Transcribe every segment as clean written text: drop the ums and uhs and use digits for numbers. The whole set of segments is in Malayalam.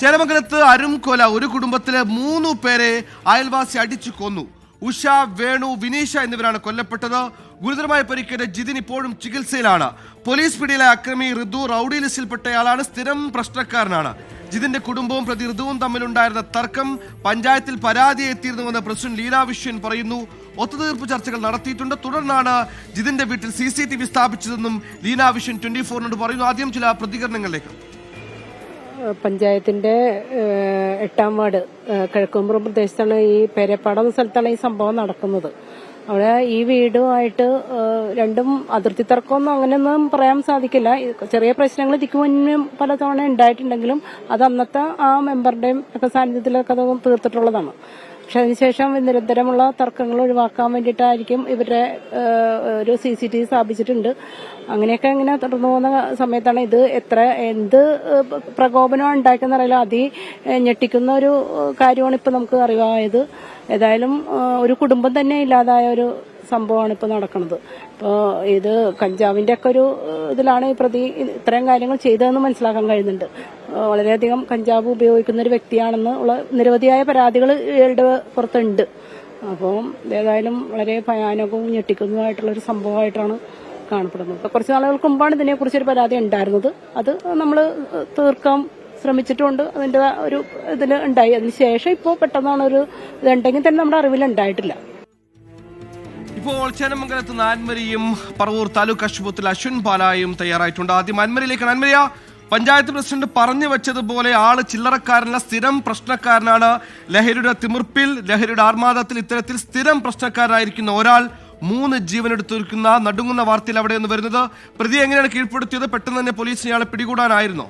ചേരമംഗലത്ത് അരുംകൊല. ഒരു കുടുംബത്തിലെ 3 പേരെ അയൽവാസി അടിച്ചു കൊന്നു. ഉഷ, വേണു, വിനീഷ എന്നിവരാണ് കൊല്ലപ്പെട്ടത്. ഗുരുതരമായ പരിക്കേറ്റ ജിതിൻ ഇപ്പോഴും ചികിത്സയിലാണ്. പോലീസ് പിടിയിലെ അക്രമി ഋതു റൌഡി ലിസ്റ്റിൽപ്പെട്ടയാളാണ്. സ്ഥിരം പ്രശ്നക്കാരനാണ്. ജിതിന്റെ കുടുംബവും പ്രതി ഋതുവും തമ്മിലുണ്ടായിരുന്ന തർക്കം പഞ്ചായത്തിൽ പരാതി എത്തിയിരുന്നുവെന്ന് പ്രസിഡന്റ് ലീന വിശ്വൻ പറയുന്നു. ഒത്തുതീർപ്പ് ചർച്ചകൾ നടത്തിയിട്ടുണ്ട്. തുടർന്നാണ് ജിതിന്റെ വീട്ടിൽ CCTV സ്ഥാപിച്ചതെന്നും ലീന വിശ്വൻ 24 പറയുന്നു. ആദ്യം ചില പ്രതികരണങ്ങളിലേക്ക്. പഞ്ചായത്തിന്റെ 8ാം വാർഡ് കിഴക്കുംപുറം പ്രദേശത്താണ് ഈ പേരപ്പാടം എന്ന സ്ഥലത്താണ് ഈ സംഭവം നടക്കുന്നത്. അവിടെ ഈ വീടുമായിട്ട് രണ്ടും അതിർത്തി തർക്കമൊന്നും അങ്ങനെയൊന്നും പറയാൻ സാധിക്കില്ല. ചെറിയ പ്രശ്നങ്ങൾ ഇതിക്ക് മുന്നേ പലതവണ ഉണ്ടായിട്ടുണ്ടെങ്കിലും അത് അന്നത്തെ ആ മെമ്പറുടെയും ഒക്കെ സാന്നിധ്യത്തിലൊക്കെ അത് തീർത്തിട്ടുള്ളതാണ്. പക്ഷെ അതിനുശേഷം നിരന്തരമുള്ള തർക്കങ്ങൾ ഒഴിവാക്കാൻ വേണ്ടിയിട്ടായിരിക്കും ഇവരുടെ ഒരു CCTV സ്ഥാപിച്ചിട്ടുണ്ട്. അങ്ങനെയൊക്കെ ഇങ്ങനെ തുടർന്നു പോകുന്ന സമയത്താണ് ഇത് എന്ത് പ്രകോപനം ഉണ്ടാക്കുന്ന അറിയില്ല. ഞെട്ടിക്കുന്ന ഒരു കാര്യമാണ് ഇപ്പൊ നമുക്ക് അറിവായത്. ഏതായാലും ഒരു കുടുംബം തന്നെ ഇല്ലാതായ ഒരു സംഭവമാണ് ഇപ്പോൾ നടക്കുന്നത്. ഇപ്പോൾ ഇത് കഞ്ചാവിന്റെ ഒക്കെ ഒരു ഇതിലാണ് ഈ പ്രതി ഇത്തരം കാര്യങ്ങൾ ചെയ്തതെന്ന് മനസ്സിലാക്കാൻ കഴിയുന്നുണ്ട്. വളരെയധികം കഞ്ചാവ് ഉപയോഗിക്കുന്ന ഒരു വ്യക്തിയാണെന്ന് ഉള്ള നിരവധിയായ പരാതികൾ ഇയാളുടെ പുറത്തുണ്ട്. അപ്പോൾ ഏതായാലും വളരെ ഭയാനകവും ഞെട്ടിക്കുന്നതുമായിട്ടുള്ള ഒരു സംഭവമായിട്ടാണ് കാണപ്പെടുന്നത്. ഇപ്പോൾ കുറച്ച് നാളുകൾക്ക് മുമ്പാണ് ഇതിനെക്കുറിച്ചൊരു പരാതി ഉണ്ടായിരുന്നത്. അത് നമ്മൾ തീർക്കാൻ ശ്രമിച്ചിട്ടുണ്ട്. അതിന്റെ ഒരു ഇതിൽ ഉണ്ടായി. അതിനുശേഷം ഇപ്പോൾ പെട്ടെന്നാണ് ഒരു ഇതുണ്ടെങ്കിൽ തന്നെ നമ്മുടെ അറിവിലുണ്ടായിട്ടില്ല. ഇപ്പോൾ ചേരമംഗലത്ത് ആൻമരിയും പറവൂർ താലൂക്ക് ആശുപത്രിയിൽ അശ്വിൻ പാലായും തയ്യാറായിട്ടുണ്ട്. ആദ്യം ആൻമരിയിലേക്ക്. ആൻമരിയ, പഞ്ചായത്ത് പ്രസിഡന്റ് പറഞ്ഞു വെച്ചതുപോലെ ആള് ചില്ലറക്കാരനല്ല, സ്ഥിരം പ്രശ്നക്കാരനാണ്. ലഹരിയുടെ തിമിർപ്പിൽ, ലഹരിയുടെ ആർമാദത്തിൽ ഇത്തരത്തിൽ സ്ഥിരം പ്രശ്നക്കാരനായിരിക്കുന്ന ഒരാൾ 3 ജീവനെടുത്തിരിക്കുന്ന നടുങ്ങുന്ന വാർത്തയിൽ അവിടെയൊന്ന് വരുന്നത്. പ്രതി എങ്ങനെയാണ് കീഴ്പ്പെടുത്തിയത്? പെട്ടെന്ന് തന്നെ പോലീസിന് ഇയാളെ പിടികൂടാനായിരുന്നോ?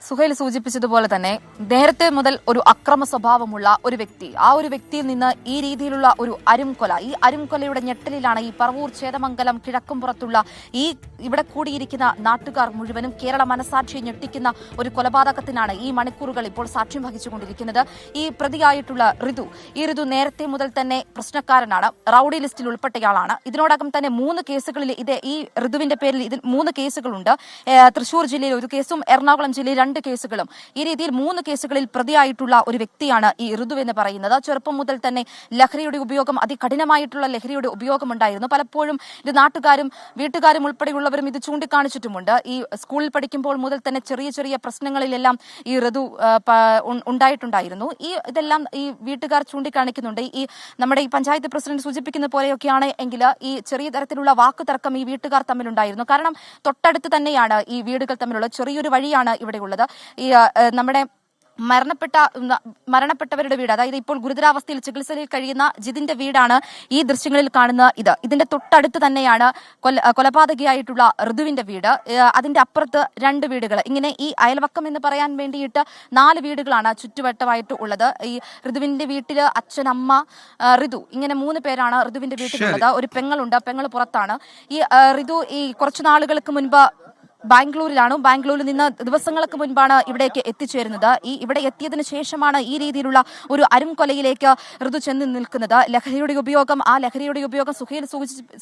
സുഹൈൽ സൂചിപ്പിച്ചതുപോലെ തന്നെ നേരത്തെ മുതൽ ഒരു അക്രമ സ്വഭാവമുള്ള ഒരു വ്യക്തി, ആ ഒരു വ്യക്തിയിൽ നിന്ന് ഈ രീതിയിലുള്ള ഒരു അരുംകൊല, ഈ അരുംകൊലയുടെ ഞെട്ടലിലാണ് ഈ പറവൂർ ചേതമംഗലം കിഴക്കുംപുറത്തുള്ള ഈ ഇവിടെ കൂടിയിരിക്കുന്ന നാട്ടുകാർ മുഴുവനും. കേരള മനസാക്ഷിയെ ഞെട്ടിക്കുന്ന ഒരു കൊലപാതകത്തിനാണ് ഈ മണിക്കൂറുകൾ ഇപ്പോൾ സാക്ഷ്യം വഹിച്ചുകൊണ്ടിരിക്കുന്നത്. ഈ പ്രതിയായിട്ടുള്ള ഈ ഋതു നേരത്തെ മുതൽ തന്നെ പ്രശ്നക്കാരനാണ്, റൌഡി ലിസ്റ്റിൽ ഉൾപ്പെട്ടയാളാണ്. ഇതിനോടകം തന്നെ 3 കേസുകളിൽ ഈ ഋതുവിന്റെ പേരിൽ 3 കേസുകളുണ്ട്. തൃശൂർ ജില്ലയിൽ 1 കേസും എറണാകുളം ജില്ലയിൽ 2 കേസുകളും. ഈ രീതിയിൽ 3 കേസുകളിൽ പ്രതിയായിട്ടുള്ള ഒരു വ്യക്തിയാണ് ഈ ഋതു എന്ന് പറയുന്നത്. ചെറുപ്പം മുതൽ തന്നെ ലഹരിയുടെ ഉപയോഗം, അതികഠിനമായിട്ടുള്ള ലഹരിയുടെ ഉപയോഗം ഉണ്ടായിരുന്നു. പലപ്പോഴും ഇത് നാട്ടുകാരും വീട്ടുകാരും ഉൾപ്പെടെയുള്ളവരും ഇത് ചൂണ്ടിക്കാണിച്ചിട്ടുമുണ്ട്. ഈ സ്കൂളിൽ പഠിക്കുമ്പോൾ മുതൽ തന്നെ ചെറിയ ചെറിയ പ്രശ്നങ്ങളിലെല്ലാം ഈ ഋതു ഉണ്ടായിട്ടുണ്ടായിരുന്നു. ഇതെല്ലാം ഈ വീട്ടുകാർ ചൂണ്ടിക്കാണിക്കുന്നുണ്ട്. നമ്മുടെ ഈ പഞ്ചായത്ത് പ്രസിഡന്റ് സൂചിപ്പിക്കുന്ന പോലെയൊക്കെയാണ് എങ്കിൽ ഈ ചെറിയ തരത്തിലുള്ള വാക്കുതർക്കം ഈ വീട്ടുകാർ തമ്മിലുണ്ടായിരുന്നു. കാരണം തൊട്ടടുത്ത് തന്നെയാണ് ഈ വീടുകൾ തമ്മിലുള്ള ചെറിയൊരു വഴിയാണ് ഇവിടെ ഉള്ളത്. ഈ നമ്മുടെ മരണപ്പെട്ടവരുടെ വീട്, അതായത് ഇപ്പോൾ ഗുരുതരാവസ്ഥയിൽ ചികിത്സയിൽ കഴിയുന്ന ജിതിന്റെ വീടാണ് ഈ ദൃശ്യങ്ങളിൽ കാണുന്ന ഇതിന്റെ തൊട്ടടുത്ത് തന്നെയാണ് കൊലപാതകയായിട്ടുള്ള ഋതുവിന്റെ വീട്. അതിന്റെ അപ്പുറത്ത് 2 വീടുകൾ. ഇങ്ങനെ ഈ അയൽവക്കം എന്ന് പറയാൻ വേണ്ടിയിട്ട് 4 വീടുകളാണ് ചുറ്റുവട്ടമായിട്ട് ഉള്ളത്. ഈ ഋതുവിന്റെ വീട്ടില് അച്ഛൻ, അമ്മ, ഋതു, ഇങ്ങനെ 3 പേരാണ് ഋതുവിന്റെ വീട്ടിലുള്ളത്. ഒരു പെങ്ങളുണ്ട്, പെങ്ങൾ പുറത്താണ്. ഈ ഋതു ഈ കുറച്ചു നാളുകൾക്ക് മുൻപ് ബാംഗ്ലൂരിൽ നിന്ന് ദിവസങ്ങൾക്ക് മുൻപാണ് ഇവിടേക്ക് എത്തിച്ചേരുന്നത്. ഇവിടെ എത്തിയതിനു ശേഷമാണ് ഈ രീതിയിലുള്ള ഒരു അരുംകൊലയിലേക്ക് ഋതു ചെന്ന് നിൽക്കുന്നത്. ലഹരിയുടെ ഉപയോഗം സുഹൈൽ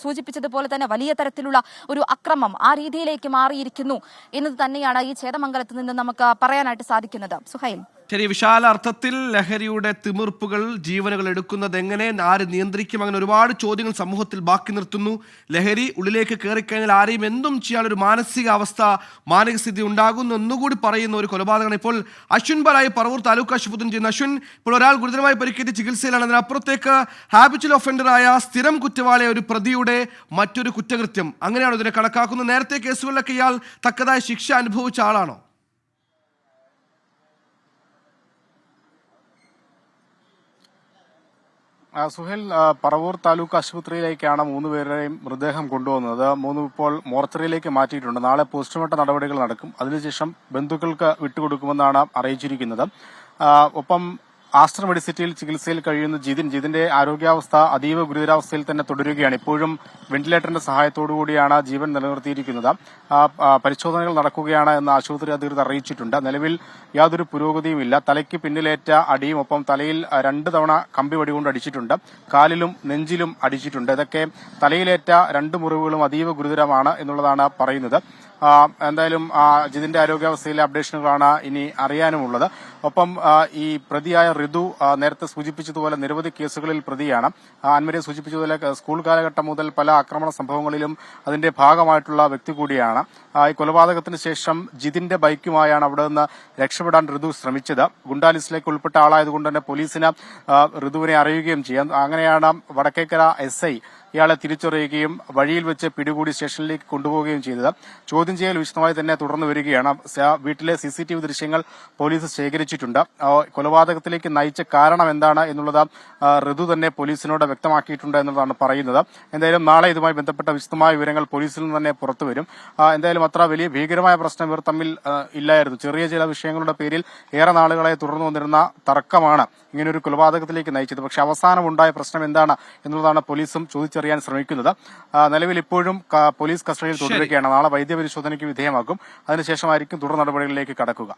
സൂചിപ്പിച്ചതുപോലെ തന്നെ വലിയ തരത്തിലുള്ള ഒരു അക്രമം ആ രീതിയിലേക്ക് മാറിയിരിക്കുന്നു എന്നത് തന്നെയാണ് ഈ ചേതമംഗലത്ത് നിന്ന് നമുക്ക് പറയാനായിട്ട് സാധിക്കുന്നത്. സുഹൈൽ, ശരി, വിശാല അർത്ഥത്തിൽ ലഹരിയുടെ തിമിർപ്പുകൾ, ജീവനുകൾ എടുക്കുന്നത് എങ്ങനെ, ആര് നിയന്ത്രിക്കും, അങ്ങനെ ഒരുപാട് ചോദ്യങ്ങൾ സമൂഹത്തിൽ ബാക്കി നിർത്തുന്നു. ലഹരി ഉള്ളിലേക്ക് കയറിക്കഴിഞ്ഞാൽ ആരെയും എന്തും ചെയ്യാനൊരു മാനസികസ്ഥിതി ഉണ്ടാകുന്നു എന്നുകൂടി പറയുന്ന ഒരു കൊലപാതകമാണ് ഇപ്പോൾ അശ്വിൻ പാലായി പറവൂർ താലൂക്ക് ആശുപത്രി ചെയ്യുന്ന അശ്വിൻ. ഇപ്പോൾ ഒരാൾ ഗുരുതരമായി പരിക്കേറ്റ് ചികിത്സയിലാണ്. അതിനപ്പുറത്തേക്ക് ഹാബിച്വൽ ഒഫൻഡറായ സ്ഥിരം കുറ്റവാളിയ ഒരു പ്രതിയുടെ മറ്റൊരു കുറ്റകൃത്യം, അങ്ങനെയാണോ ഇതിനെ കണക്കാക്കുന്നത്? നേരത്തെ കേസുകളിലൊക്കെ ഇയാൾ തക്കതായ ശിക്ഷ അനുഭവിച്ച ആളാണോ? സുഹേൽ, പറവൂർ താലൂക്ക് ആശുപത്രിയിലേക്കാണ് 3 പേരുടെയും മൃതദേഹം കൊണ്ടുവന്നത്. 3 ഇപ്പോൾ മോർച്ചറിയിലേക്ക് മാറ്റിയിട്ടുണ്ട്. നാളെ പോസ്റ്റ്മോർട്ടം നടപടികൾ നടക്കും. അതിനുശേഷം ബന്ധുക്കൾക്ക് വിട്ടുകൊടുക്കുമെന്നാണ് അറിയിച്ചിരിക്കുന്നത്. ഒപ്പം ആസ്റ്റർ മെഡിസിറ്റിയിൽ ചികിത്സയിൽ കഴിയുന്ന ജിതിന്റെ ആരോഗ്യാവസ്ഥ അതീവ ഗുരുതരാവസ്ഥയിൽ തന്നെ തുടരുകയാണ്. ഇപ്പോഴും വെന്റിലേറ്ററിന്റെ സഹായത്തോടുകൂടിയാണ് ജീവൻ നിലനിർത്തിയിരിക്കുന്നത്. പരിശോധനകൾ നടക്കുകയാണ് എന്ന് ആശുപത്രി അധികൃതർ അറിയിച്ചിട്ടുണ്ട്. നിലവിൽ യാതൊരു പുരോഗതിയുമില്ല. തലയ്ക്ക് പിന്നിലേറ്റ അടിയും ഒപ്പം തലയിൽ 2 തവണ കമ്പി വടികൊണ്ട് അടിച്ചിട്ടുണ്ട്. കാലിലും നെഞ്ചിലും അടിച്ചിട്ടുണ്ട്. ഇതൊക്കെ തലയിലേറ്റ 2 മുറിവുകളും അതീവ ഗുരുതരമാണ് എന്നുള്ളതാണ് പറയുന്നത്. എന്തായാലും ജിതിന്റെ ആരോഗ്യാവസ്ഥയിലെ അപ്ഡേഷനുകളാണ് ഇനി അറിയാനുമുള്ളത്. ഒപ്പം ഈ പ്രതിയായ ഋതു നേരത്തെ സൂചിപ്പിച്ചതുപോലെ നിരവധി കേസുകളിൽ പ്രതിയാണ്. അൻവരെ സൂചിപ്പിച്ചതുപോലെ സ്കൂൾ കാലഘട്ടം മുതൽ പല ആക്രമണ സംഭവങ്ങളിലും അതിന്റെ ഭാഗമായിട്ടുള്ള വ്യക്തി കൂടിയാണ്. ഈ കൊലപാതകത്തിന് ശേഷം ജിതിന്റെ ബൈക്കുമായാണ് അവിടെ നിന്ന് രക്ഷപ്പെടാൻ ഋതു ശ്രമിച്ചത്. ഗുണ്ടാ ലിസ്റ്റിലേക്ക് ഉൾപ്പെട്ട ആളായതുകൊണ്ട് തന്നെ പോലീസിന് ഋതുവിനെ അറിയുകയും ചെയ്യാം. അങ്ങനെയാണ് വടക്കേക്കര SI ഇയാളെ തിരിച്ചറിയുകയും വഴിയിൽ വെച്ച് പിടികൂടി സ്റ്റേഷനിലേക്ക് കൊണ്ടുപോവുകയും ചെയ്തത്. ചോദ്യം ചെയ്യൽ വിശദമായി തന്നെ തുടർന്നു വരികയാണ്. വീട്ടിലെ CCTV ദൃശ്യങ്ങൾ പോലീസ് ശേഖരിച്ചിട്ടുണ്ട്. കൊലപാതകത്തിലേക്ക് നയിച്ച കാരണം എന്താണ് എന്നുള്ളത് ഋതു തന്നെ പോലീസിനോട് വ്യക്തമാക്കിയിട്ടുണ്ട് എന്നുള്ളതാണ് പറയുന്നത്. എന്തായാലും നാളെ ഇതുമായി ബന്ധപ്പെട്ട വിശദമായ വിവരങ്ങൾ പോലീസിൽ നിന്ന് തന്നെ പുറത്തുവരും. എന്തായാലും അത്ര വലിയ ഭീകരമായ പ്രശ്നം ഇവർ തമ്മിൽ ഇല്ലായിരുന്നു. ചെറിയ ചില വിഷയങ്ങളുടെ പേരിൽ ഏറെ നാളുകളായി തുടർന്നു വന്നിരുന്ന തർക്കമാണ് ഇങ്ങനൊരു കൊലപാതകത്തിലേക്ക് നയിച്ചത്. പക്ഷെ അവസാനമുണ്ടായ പ്രശ്നം എന്താണ് എന്നുള്ളതാണ് പോലീസും ചോദിച്ചറിയാൻ ശ്രമിക്കുന്നത്. നിലവിൽ ഇപ്പോഴും പോലീസ് കസ്റ്റഡിയിൽ തുടരുകയാണ്. നാളെ വൈദ്യപരിശോധനയ്ക്ക് വിധേയമാക്കും. അതിനുശേഷമായിരിക്കും തുടർ നടപടികളിലേക്ക് കടക്കുക.